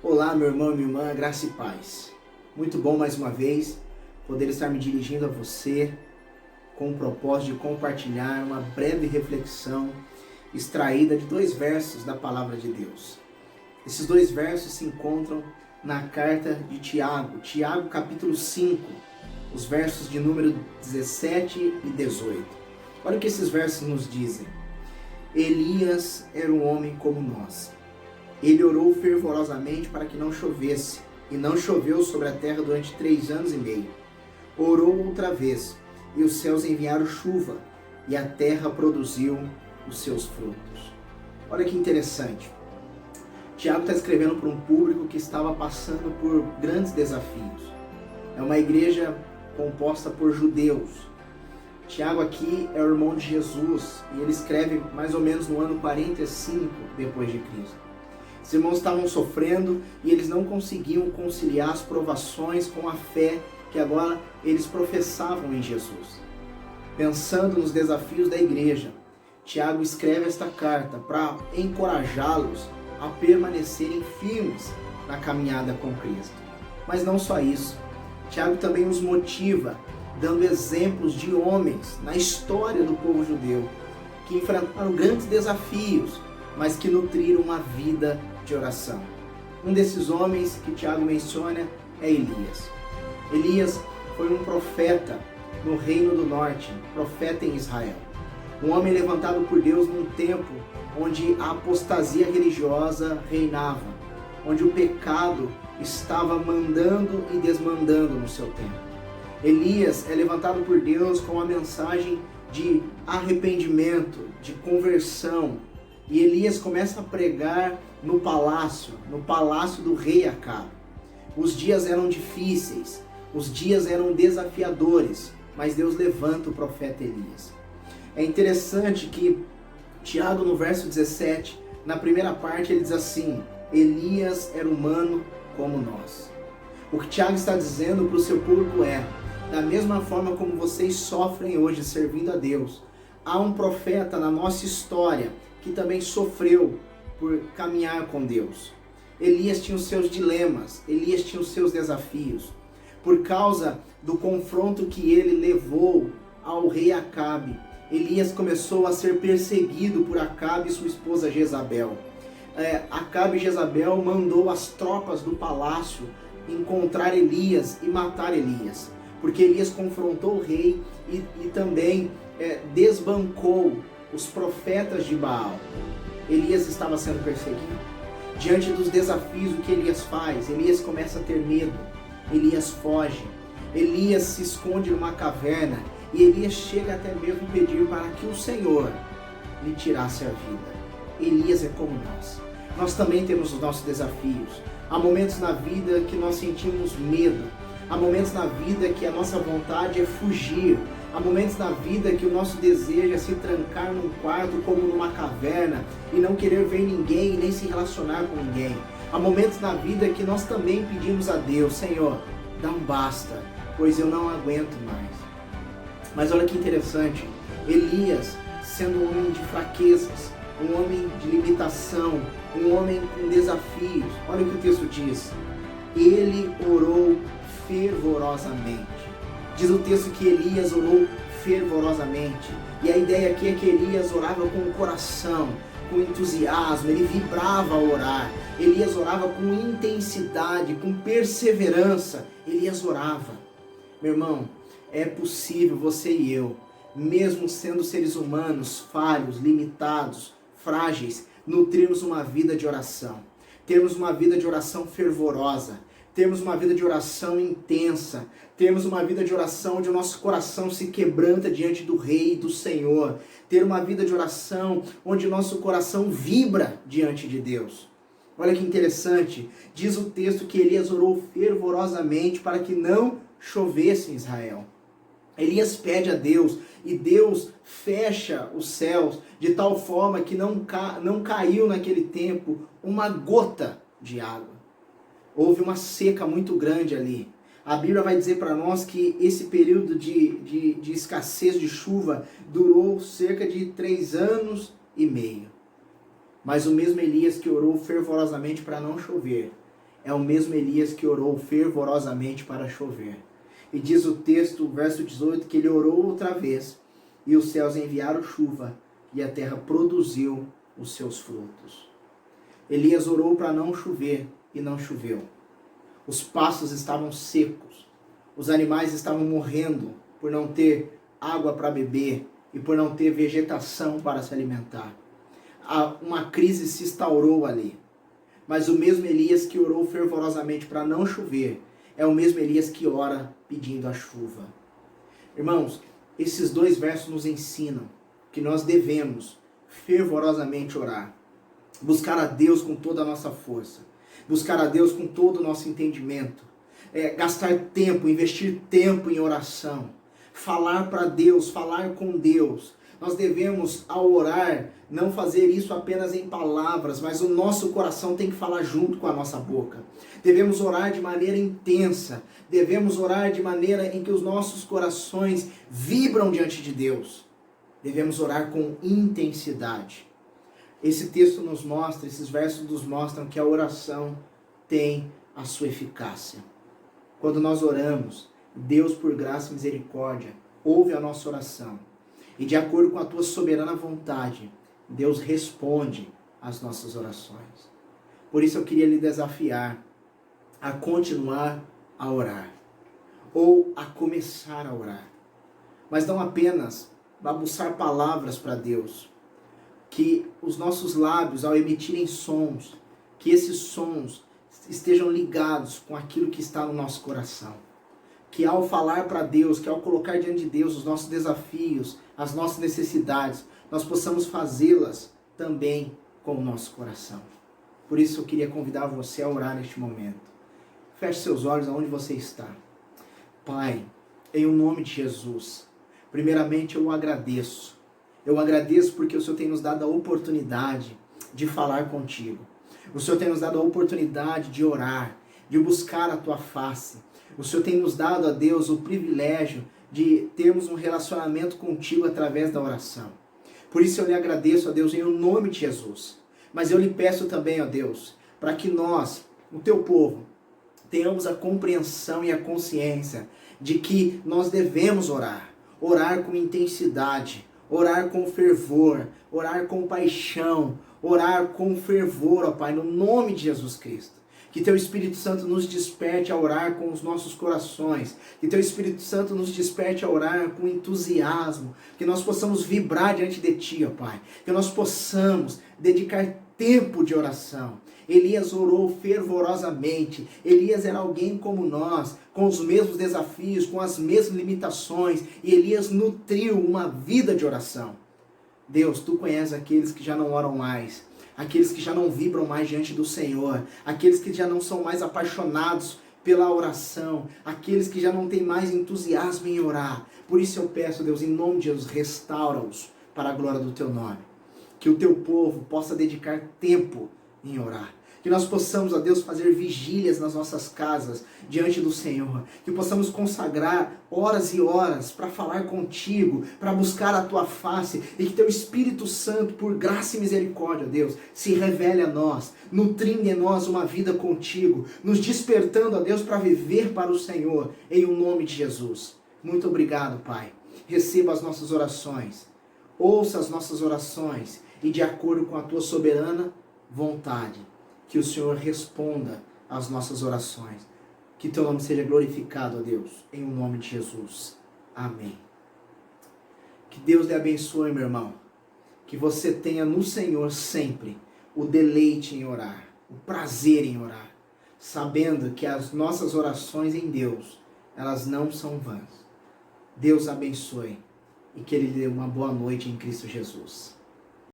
Olá, meu irmão e minha irmã, graça e paz. Muito bom mais uma vez poder estar me dirigindo a você com o propósito de compartilhar uma breve reflexão extraída de 2 versos da Palavra de Deus. Esses 2 versos se encontram na carta de Tiago capítulo 5, os versos de número 17 e 18. Olha o que esses versos nos dizem. Elias era um homem como nós. Ele orou fervorosamente para que não chovesse, e não choveu sobre a terra durante 3 anos e meio. Orou outra vez, e os céus enviaram chuva, e a terra produziu os seus frutos. Olha que interessante. Tiago está escrevendo para um público que estava passando por grandes desafios. É uma igreja composta por judeus. Tiago aqui é o irmão de Jesus, e ele escreve mais ou menos no ano 45 depois de Cristo. Os irmãos estavam sofrendo e eles não conseguiam conciliar as provações com a fé que agora eles professavam em Jesus. Pensando nos desafios da igreja, Tiago escreve esta carta para encorajá-los a permanecerem firmes na caminhada com Cristo. Mas não só isso, Tiago também os motiva, dando exemplos de homens na história do povo judeu que enfrentaram grandes desafios, mas que nutriram uma vida de oração. Um desses homens que Tiago menciona é Elias. Elias foi um profeta no Reino do Norte, profeta em Israel. Um homem levantado por Deus num tempo onde a apostasia religiosa reinava, onde o pecado estava mandando e desmandando no seu tempo. Elias é levantado por Deus com a mensagem de arrependimento, de conversão. E Elias começa a pregar no palácio do rei Acabe. Os dias eram difíceis, os dias eram desafiadores, mas Deus levanta o profeta Elias. É interessante que Tiago, no verso 17, na primeira parte, ele diz assim: Elias era humano como nós. O que Tiago está dizendo para o seu público é: da mesma forma como vocês sofrem hoje servindo a Deus, há um profeta na nossa história que também sofreu por caminhar com Deus. Elias tinha os seus dilemas, Elias tinha os seus desafios. Por causa do confronto que ele levou ao rei Acabe, Elias começou a ser perseguido por Acabe e sua esposa Jezabel. Acabe e Jezabel mandou as tropas do palácio encontrar Elias e matar Elias, porque Elias confrontou o rei e também desbancou os profetas de Baal. Elias estava sendo perseguido. Diante dos desafios, o que Elias faz? Elias começa a ter medo. Elias foge. Elias se esconde numa caverna. E Elias chega até mesmo pedir para que o Senhor lhe tirasse a vida. Elias é como nós. Nós também temos os nossos desafios. Há momentos na vida que nós sentimos medo. Há momentos na vida que a nossa vontade é fugir. Há momentos na vida que o nosso desejo é se trancar num quarto como numa caverna e não querer ver ninguém e nem se relacionar com ninguém. Há momentos na vida que nós também pedimos a Deus: Senhor, dá um basta, pois eu não aguento mais. Mas olha que interessante, Elias, sendo um homem de fraquezas, um homem de limitação, um homem com desafios, olha o que o texto diz: ele orou fervorosamente. Diz o texto que Elias orou fervorosamente. E a ideia aqui é que Elias orava com o coração, com entusiasmo, ele vibrava ao orar. Elias orava com intensidade, com perseverança. Elias orava. Meu irmão, é possível você e eu, mesmo sendo seres humanos falhos, limitados, frágeis, nutrirmos uma vida de oração. Termos uma vida de oração fervorosa. Termos uma vida de oração intensa, termos uma vida de oração onde o nosso coração se quebranta diante do Rei e do Senhor, ter uma vida de oração onde o nosso coração vibra diante de Deus. Olha que interessante, diz o texto que Elias orou fervorosamente para que não chovesse em Israel. Elias pede a Deus e Deus fecha os céus de tal forma que não caiu naquele tempo uma gota de água. Houve uma seca muito grande ali. A Bíblia vai dizer para nós que esse período de escassez de chuva durou cerca de 3 anos e meio. Mas o mesmo Elias que orou fervorosamente para não chover, é o mesmo Elias que orou fervorosamente para chover. E diz o texto, verso 18, que ele orou outra vez, e os céus enviaram chuva, e a terra produziu os seus frutos. Elias orou para não chover, e não choveu. Os pastos estavam secos, os animais estavam morrendo por não ter água para beber e por não ter vegetação para se alimentar. Uma crise se instaurou ali. Mas o mesmo Elias que orou fervorosamente para não chover, é o mesmo Elias que ora pedindo a chuva. Irmãos, esses dois versos nos ensinam que nós devemos fervorosamente orar. Buscar a Deus com toda a nossa força. Buscar a Deus com todo o nosso entendimento. Gastar tempo, investir tempo em oração. Falar para Deus, falar com Deus. Nós devemos, ao orar, não fazer isso apenas em palavras, mas o nosso coração tem que falar junto com a nossa boca. Devemos orar de maneira intensa, devemos orar de maneira em que os nossos corações vibram diante de Deus. Devemos orar com intensidade. Esse texto nos mostra, esses versos nos mostram que a oração tem a sua eficácia. Quando nós oramos, Deus, por graça e misericórdia, ouve a nossa oração. E de acordo com a tua soberana vontade, Deus responde às nossas orações. Por isso eu queria lhe desafiar a continuar a orar. Ou a começar a orar. Mas não apenas bagunçar palavras para Deus. Que os nossos lábios, ao emitirem sons, que esses sons estejam ligados com aquilo que está no nosso coração. Que ao falar para Deus, que ao colocar diante de Deus os nossos desafios, as nossas necessidades, nós possamos fazê-las também com o nosso coração. Por isso eu queria convidar você a orar neste momento. Feche seus olhos aonde você está. Pai, em nome de Jesus, primeiramente eu agradeço. Eu agradeço porque o Senhor tem nos dado a oportunidade de falar contigo. O Senhor tem nos dado a oportunidade de orar, de buscar a tua face. O Senhor tem nos dado, a Deus, o privilégio de termos um relacionamento contigo através da oração. Por isso eu lhe agradeço, a Deus, em nome de Jesus. Mas eu lhe peço também, ó Deus, para que nós, o teu povo, tenhamos a compreensão e a consciência de que nós devemos orar. Orar com intensidade, orar com fervor, orar com paixão, orar com fervor, ó Pai, no nome de Jesus Cristo. Que Teu Espírito Santo nos desperte a orar com os nossos corações. Que Teu Espírito Santo nos desperte a orar com entusiasmo. Que nós possamos vibrar diante de Ti, ó Pai. Que nós possamos dedicar tempo de oração. Elias orou fervorosamente. Elias era alguém como nós, com os mesmos desafios, com as mesmas limitações. E Elias nutriu uma vida de oração. Deus, Tu conheces aqueles que já não oram mais. Aqueles que já não vibram mais diante do Senhor, aqueles que já não são mais apaixonados pela oração, aqueles que já não têm mais entusiasmo em orar. Por isso eu peço, Deus, em nome de Jesus, restaura-os para a glória do Teu nome. Que o Teu povo possa dedicar tempo em orar. Que nós possamos, ó Deus, fazer vigílias nas nossas casas, diante do Senhor. Que possamos consagrar horas e horas para falar contigo, para buscar a Tua face. E que Teu Espírito Santo, por graça e misericórdia, Deus, se revele a nós, nutrindo em nós uma vida contigo, nos despertando, ó Deus, para viver para o Senhor, em o nome de Jesus. Muito obrigado, Pai. Receba as nossas orações. Ouça as nossas orações e, de acordo com a Tua soberana vontade, que o Senhor responda às nossas orações. Que Teu nome seja glorificado, ó Deus, em o nome de Jesus. Amém. Que Deus lhe abençoe, meu irmão. Que você tenha no Senhor sempre o deleite em orar, o prazer em orar, sabendo que as nossas orações em Deus, elas não são vãs. Deus abençoe e que Ele lhe dê uma boa noite em Cristo Jesus.